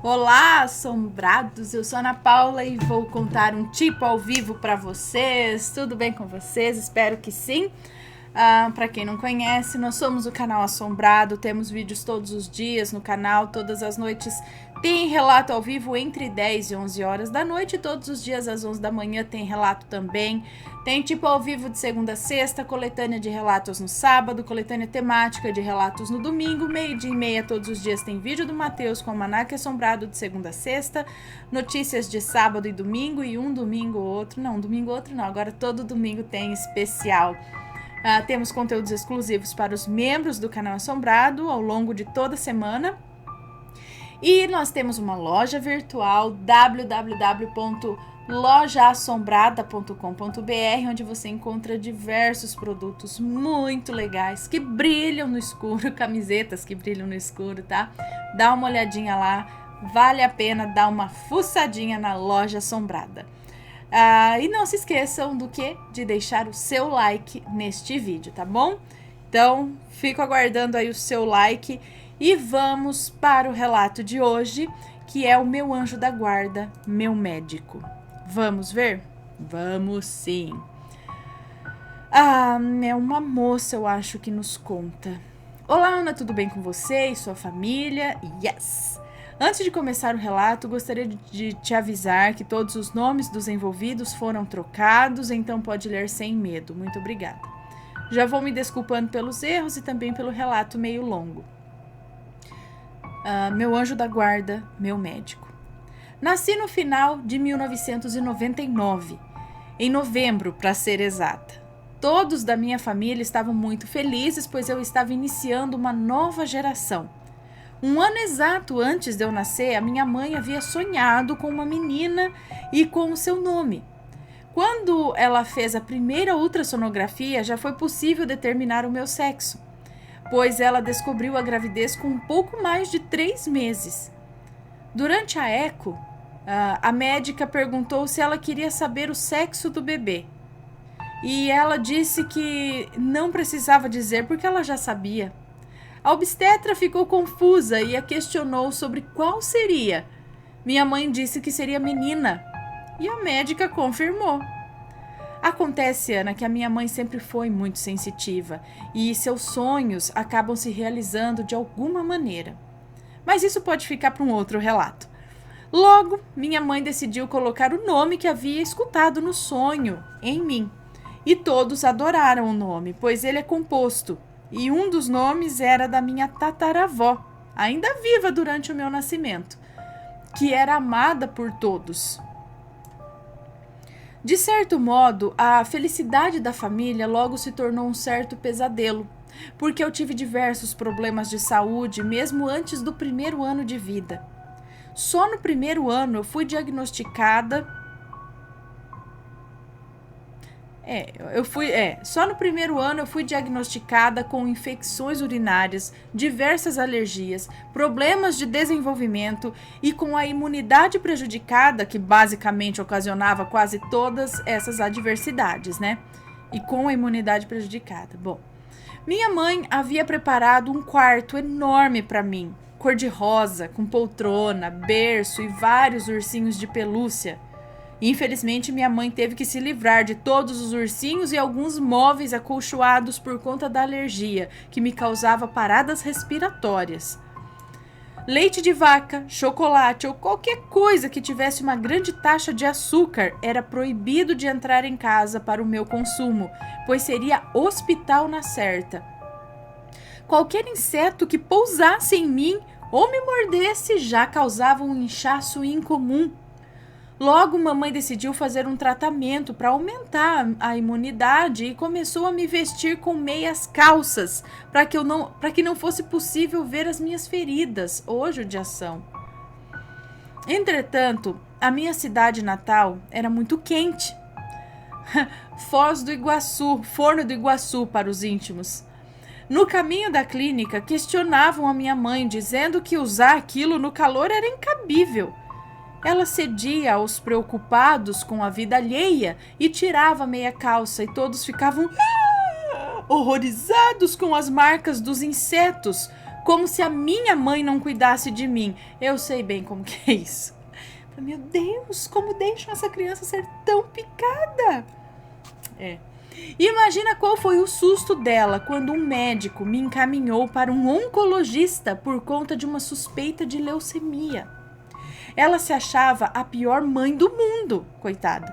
Olá, assombrados! Eu sou a Ana Paula e vou contar um tipo ao vivo para vocês. Tudo bem com vocês? Espero que sim. Para quem não conhece, nós somos o canal Assombrado, temos vídeos todos os dias no canal, todas as noites tem relato ao vivo entre 10 e 11 horas da noite, todos os dias às 11 da manhã tem relato também. Tem tipo ao vivo de segunda a sexta, coletânea de relatos no sábado, coletânea temática de relatos no domingo, 12:30 todos os dias tem vídeo do Matheus com o Almanaque Assombrado de segunda a sexta, notícias de sábado e domingo e um domingo ou outro, não, agora todo domingo tem especial. Temos conteúdos exclusivos para os membros do canal Assombrado ao longo de toda a semana. E nós temos uma loja virtual, www.lojaassombrada.com.br, onde você encontra diversos produtos muito legais, que brilham no escuro, camisetas que brilham no escuro, tá? Dá uma olhadinha lá, vale a pena dar uma fuçadinha na loja assombrada. E não se esqueçam do que? De deixar o seu like neste vídeo, tá bom? Então, fico aguardando aí o seu like e vamos para o relato de hoje, que é o meu anjo da guarda, meu médico. Vamos ver? Vamos sim. É uma moça, eu acho, que nos conta. Olá, Ana, tudo bem com você e sua família? Yes! Antes de começar o relato, gostaria de te avisar que todos os nomes dos envolvidos foram trocados, então pode ler sem medo. Muito obrigada. Já vou me desculpando pelos erros e também pelo relato meio longo. Meu anjo da guarda, meu médico. Nasci no final de 1999, em novembro, para ser exata. Todos da minha família estavam muito felizes, pois eu estava iniciando uma nova geração. Um ano exato antes de eu nascer, a minha mãe havia sonhado com uma menina e com o seu nome. Quando ela fez a primeira ultrassonografia, já foi possível determinar o meu sexo, pois ela descobriu a gravidez com um pouco mais de 3 meses. Durante a eco, a médica perguntou se ela queria saber o sexo do bebê. E ela disse que não precisava dizer porque ela já sabia. A obstetra ficou confusa e a questionou sobre qual seria. Minha mãe disse que seria menina e a médica confirmou. Acontece, Ana, que a minha mãe sempre foi muito sensitiva e seus sonhos acabam se realizando de alguma maneira. Mas isso pode ficar para um outro relato. Logo, minha mãe decidiu colocar o nome que havia escutado no sonho em mim. E todos adoraram o nome, pois ele é composto. E um dos nomes era da minha tataravó, ainda viva durante o meu nascimento, que era amada por todos. De certo modo, a felicidade da família logo se tornou um certo pesadelo, porque eu tive diversos problemas de saúde mesmo antes do primeiro ano de vida. Só no primeiro ano eu fui diagnosticada... Só no primeiro ano eu fui diagnosticada com infecções urinárias, diversas alergias, problemas de desenvolvimento e com a imunidade prejudicada, que basicamente ocasionava quase todas essas adversidades, né? E com a imunidade prejudicada. Bom, minha mãe havia preparado um quarto enorme para mim, cor-de-rosa, com poltrona, berço e vários ursinhos de pelúcia. Infelizmente, minha mãe teve que se livrar de todos os ursinhos e alguns móveis acolchoados por conta da alergia, que me causava paradas respiratórias. Leite de vaca, chocolate ou qualquer coisa que tivesse uma grande taxa de açúcar era proibido de entrar em casa para o meu consumo, pois seria hospital na certa. Qualquer inseto que pousasse em mim ou me mordesse já causava um inchaço incomum. Logo, mamãe decidiu fazer um tratamento para aumentar a imunidade e começou a me vestir com meias calças para que não fosse possível ver as minhas feridas ou judiação. Entretanto, a minha cidade natal era muito quente. Forno do Iguaçu para os íntimos. No caminho da clínica, questionavam a minha mãe, dizendo que usar aquilo no calor era incabível. Ela cedia aos preocupados com a vida alheia e tirava a meia calça e todos ficavam horrorizados com as marcas dos insetos, como se a minha mãe não cuidasse de mim. Eu sei bem como que é isso. Meu Deus, como deixam essa criança ser tão picada? Imagina qual foi o susto dela quando um médico me encaminhou para um oncologista por conta de uma suspeita de leucemia. Ela se achava a pior mãe do mundo, coitada.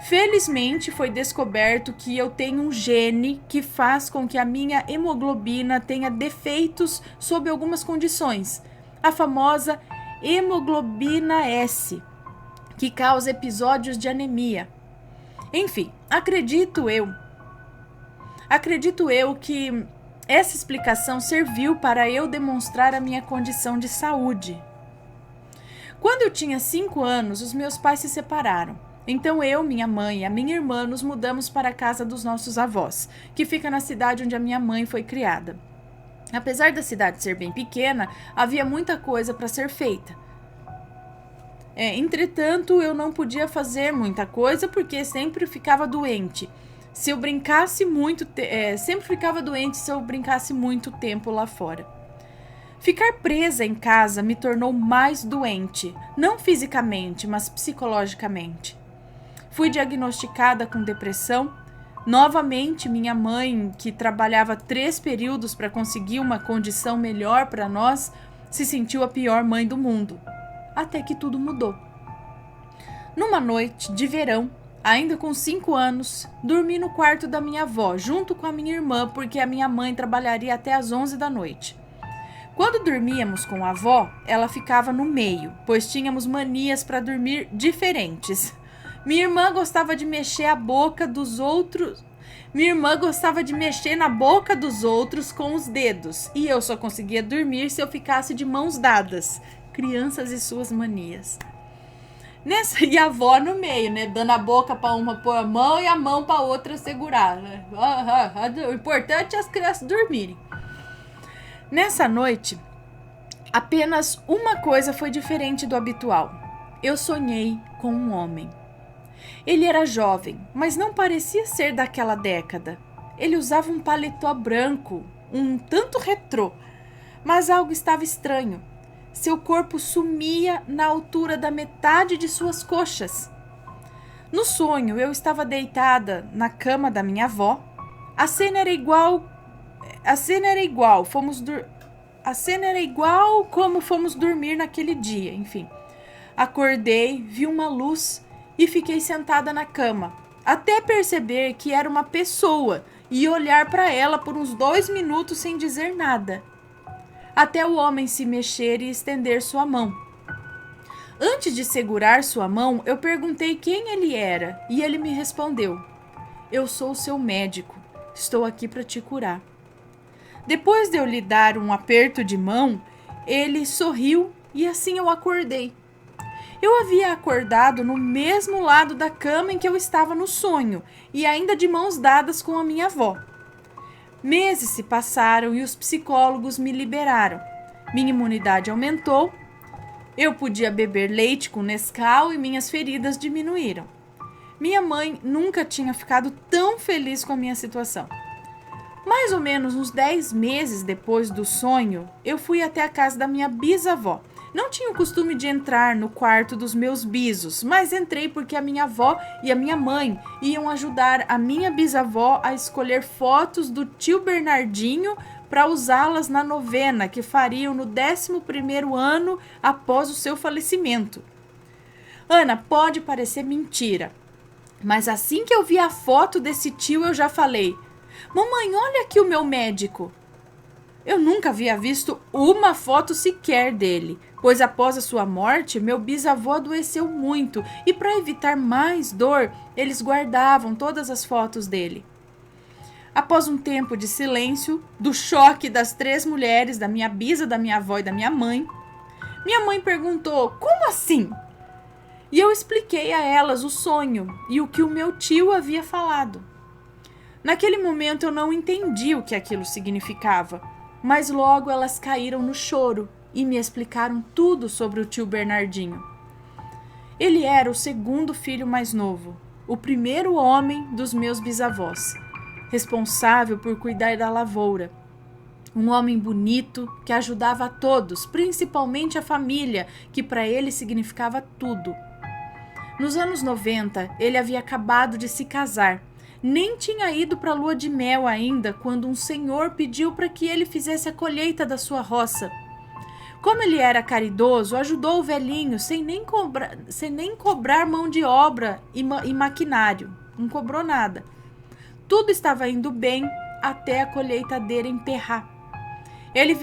Felizmente foi descoberto que eu tenho um gene que faz com que a minha hemoglobina tenha defeitos sob algumas condições. A famosa hemoglobina S, que causa episódios de anemia. Enfim, acredito eu que essa explicação serviu para eu demonstrar a minha condição de saúde. Quando eu tinha 5 anos, os meus pais se separaram. Então eu, minha mãe e a minha irmã nos mudamos para a casa dos nossos avós, que fica na cidade onde a minha mãe foi criada. Apesar da cidade ser bem pequena, havia muita coisa para ser feita. Entretanto, eu não podia fazer muita coisa porque sempre ficava doente. Se eu brincasse muito, sempre ficava doente se eu brincasse muito tempo lá fora. Ficar presa em casa me tornou mais doente, não fisicamente, mas psicologicamente. Fui diagnosticada com depressão. Novamente, minha mãe, que trabalhava 3 períodos para conseguir uma condição melhor para nós, se sentiu a pior mãe do mundo. Até que tudo mudou. Numa noite de verão, ainda com 5 anos, dormi no quarto da minha avó, junto com a minha irmã, porque a minha mãe trabalharia até às 11 da noite. Quando dormíamos com a avó, ela ficava no meio, pois tínhamos manias para dormir diferentes. Minha irmã gostava de mexer a boca dos outros. Minha irmã gostava de mexer na boca dos outros com os dedos, e eu só conseguia dormir se eu ficasse de mãos dadas. Crianças e suas manias. E a avó no meio, né? Dando a boca para uma pôr a mão e a mão para outra segurar. Né? O importante é as crianças dormirem. Nessa noite, apenas uma coisa foi diferente do habitual. Eu sonhei com um homem. Ele era jovem, mas não parecia ser daquela década. Ele usava um paletó branco, um tanto retrô, mas algo estava estranho. Seu corpo sumia na altura da metade de suas coxas. No sonho, eu estava deitada na cama da minha avó. A cena era igual como fomos dormir naquele dia, enfim. Acordei, vi uma luz e fiquei sentada na cama, até perceber que era uma pessoa e olhar para ela por uns 2 minutos sem dizer nada, até o homem se mexer e estender sua mão. Antes de segurar sua mão, eu perguntei quem ele era e ele me respondeu: "Eu sou o seu médico, estou aqui para te curar." Depois de eu lhe dar um aperto de mão, ele sorriu e assim eu acordei. Eu havia acordado no mesmo lado da cama em que eu estava no sonho e ainda de mãos dadas com a minha avó. Meses se passaram e os psicólogos me liberaram. Minha imunidade aumentou, eu podia beber leite com Nescau e minhas feridas diminuíram. Minha mãe nunca tinha ficado tão feliz com a minha situação. Mais ou menos uns 10 meses depois do sonho, eu fui até a casa da minha bisavó. Não tinha o costume de entrar no quarto dos meus bisos, mas entrei porque a minha avó e a minha mãe iam ajudar a minha bisavó a escolher fotos do tio Bernardinho para usá-las na novena que fariam no 11º ano após o seu falecimento. Ana, pode parecer mentira, mas assim que eu vi a foto desse tio eu já falei: "Mamãe, olha aqui o meu médico." Eu nunca havia visto uma foto sequer dele, pois após a sua morte, meu bisavô adoeceu muito e para evitar mais dor, eles guardavam todas as fotos dele. Após um tempo de silêncio, do choque das 3 mulheres, da minha bisa, da minha avó e da minha mãe perguntou: "Como assim?" E eu expliquei a elas o sonho e o que o meu tio havia falado. Naquele momento eu não entendi o que aquilo significava, mas logo elas caíram no choro e me explicaram tudo sobre o tio Bernardinho. Ele era o 2º filho mais novo, o primeiro homem dos meus bisavós, responsável por cuidar da lavoura. Um homem bonito que ajudava a todos, principalmente a família, que para ele significava tudo. Nos anos 90, ele havia acabado de se casar. Nem tinha ido para a lua de mel ainda quando um senhor pediu para que ele fizesse a colheita da sua roça. Como ele era caridoso, ajudou o velhinho sem nem cobrar mão de obra e maquinário. Não cobrou nada. Tudo estava indo bem até a colheitadeira emperrar. Ele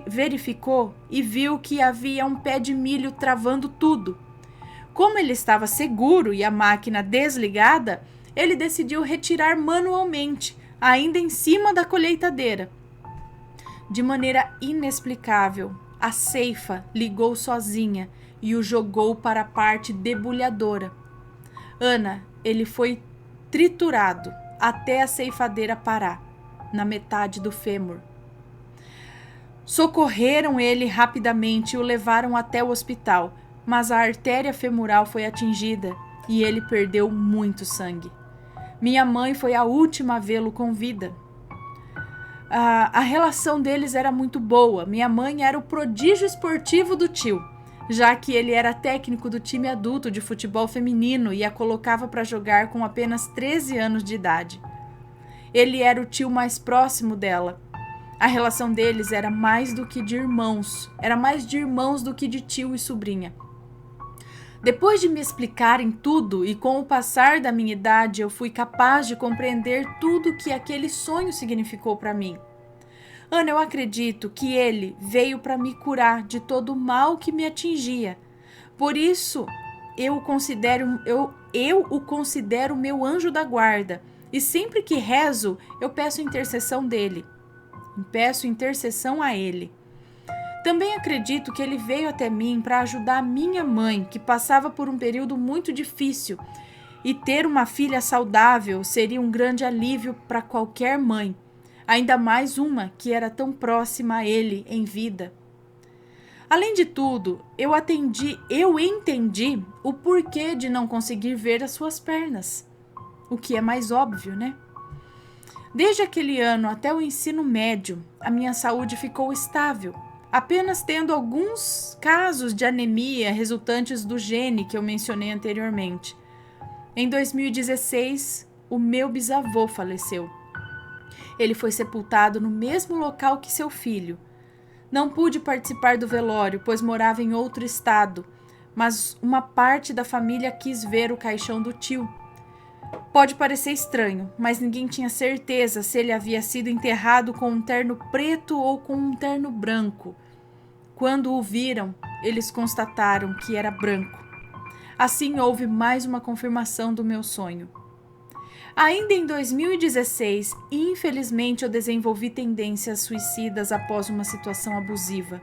verificou e viu que havia um pé de milho travando tudo. Como ele estava seguro e a máquina desligada, ele decidiu retirar manualmente, ainda em cima da colheitadeira. De maneira inexplicável, a ceifa ligou sozinha e o jogou para a parte debulhadora. Ana, ele foi triturado até a ceifadeira parar, na metade do fêmur. Socorreram ele rapidamente e o levaram até o hospital, mas a artéria femoral foi atingida e ele perdeu muito sangue. Minha mãe foi a última a vê-lo com vida. A relação deles era muito boa. Minha mãe era o prodígio esportivo do tio, já que ele era técnico do time adulto de futebol feminino e a colocava para jogar com apenas 13 anos de idade. Ele era o tio mais próximo dela. A relação deles era mais do que de irmãos. Era mais de irmãos do que de tio e sobrinha. Depois de me explicarem tudo e com o passar da minha idade, eu fui capaz de compreender tudo que aquele sonho significou para mim. Ana, eu acredito que ele veio para me curar de todo o mal que me atingia. Por isso, eu o considero meu anjo da guarda. E sempre que rezo, eu peço intercessão dele. Peço intercessão a ele. Também acredito que ele veio até mim para ajudar a minha mãe, que passava por um período muito difícil, e ter uma filha saudável seria um grande alívio para qualquer mãe, ainda mais uma que era tão próxima a ele em vida. Além de tudo, eu entendi o porquê de não conseguir ver as suas pernas, o que é mais óbvio, né? Desde aquele ano até o ensino médio, a minha saúde ficou estável, apenas tendo alguns casos de anemia resultantes do gene que eu mencionei anteriormente. Em 2016, o meu bisavô faleceu. Ele foi sepultado no mesmo local que seu filho. Não pude participar do velório, pois morava em outro estado, mas uma parte da família quis ver o caixão do tio. Pode parecer estranho, mas ninguém tinha certeza se ele havia sido enterrado com um terno preto ou com um terno branco. Quando o viram, eles constataram que era branco. Assim houve mais uma confirmação do meu sonho. Ainda em 2016, infelizmente eu desenvolvi tendências suicidas após uma situação abusiva.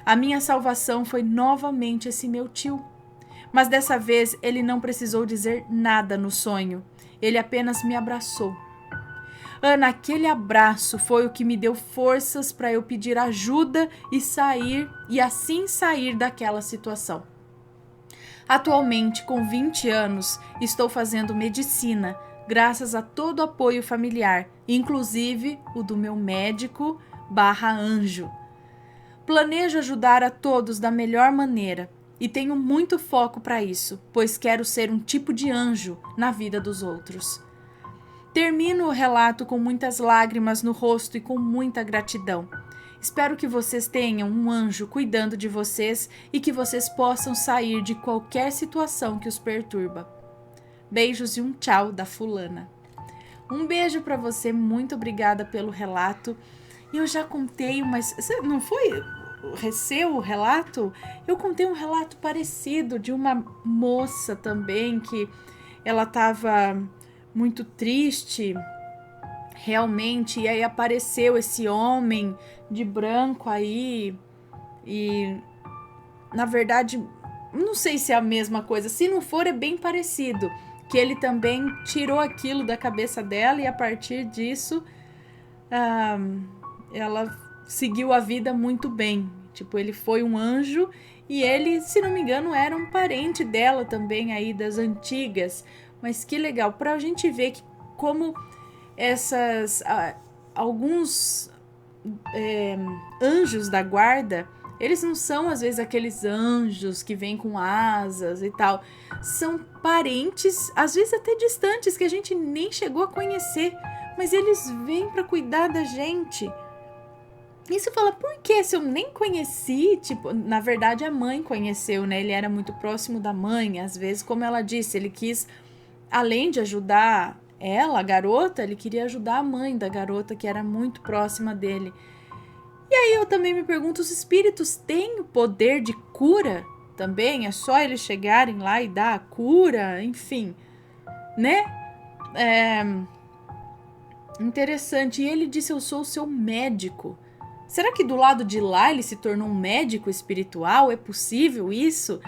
A minha salvação foi novamente esse meu tio. Mas dessa vez ele não precisou dizer nada no sonho. Ele apenas me abraçou. Ana, aquele abraço foi o que me deu forças para eu pedir ajuda e assim sair daquela situação. Atualmente, com 20 anos, estou fazendo medicina, graças a todo o apoio familiar, inclusive o do meu médico/anjo. Planejo ajudar a todos da melhor maneira. E tenho muito foco para isso, pois quero ser um tipo de anjo na vida dos outros. Termino o relato com muitas lágrimas no rosto e com muita gratidão. Espero que vocês tenham um anjo cuidando de vocês e que vocês possam sair de qualquer situação que os perturba. Beijos e um tchau da fulana. Um beijo para você, muito obrigada pelo relato. Eu já contei, mas não foi o relato? Eu contei um relato parecido de uma moça também que ela estava muito triste, realmente, e aí apareceu esse homem de branco aí e na verdade não sei se é a mesma coisa, se não for é bem parecido, que ele também tirou aquilo da cabeça dela e a partir disso ela seguiu a vida muito bem. Tipo, ele foi um anjo e ele, se não me engano, era um parente dela também aí das antigas. Mas que legal, pra gente ver que como alguns anjos da guarda, eles não são às vezes aqueles anjos que vêm com asas e tal. São parentes, às vezes até distantes, que a gente nem chegou a conhecer, mas eles vêm para cuidar da gente. E você fala, por que? Se eu nem conheci, tipo, na verdade a mãe conheceu, né? Ele era muito próximo da mãe, às vezes, como ela disse, ele quis, além de ajudar ela, a garota, ele queria ajudar a mãe da garota, que era muito próxima dele. E aí eu também me pergunto, os espíritos têm o poder de cura também? É só eles chegarem lá e dar a cura? Enfim, né? Interessante. E ele disse, eu sou o seu médico. Será que do lado de lá ele se tornou um médico espiritual? É possível isso?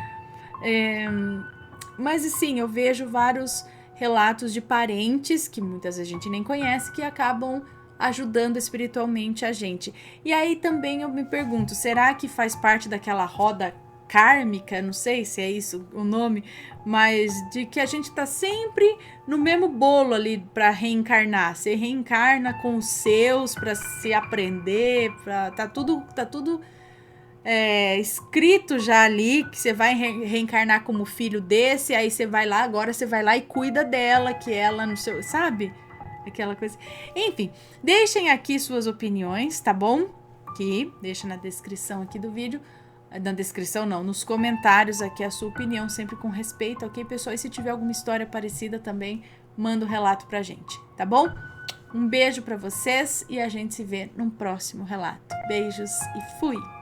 Mas assim, eu vejo vários relatos de parentes, que muitas vezes a gente nem conhece, que acabam ajudando espiritualmente a gente. E aí também eu me pergunto, será que faz parte daquela roda kármica? Não sei se é isso o nome, mas de que a gente tá sempre no mesmo bolo ali para reencarnar. Você reencarna com os seus para se aprender, tá tudo escrito já ali, que você vai reencarnar como filho desse, aí você vai lá, agora você vai lá e cuida dela, que ela não sei, sabe? Aquela coisa. Enfim, deixem aqui suas opiniões, tá bom? Aqui, deixa na descrição aqui do vídeo. Na descrição não, nos comentários aqui a sua opinião, sempre com respeito, ok, pessoal? E se tiver alguma história parecida também, manda um relato pra gente, tá bom? Um beijo pra vocês e a gente se vê num próximo relato. Beijos e fui!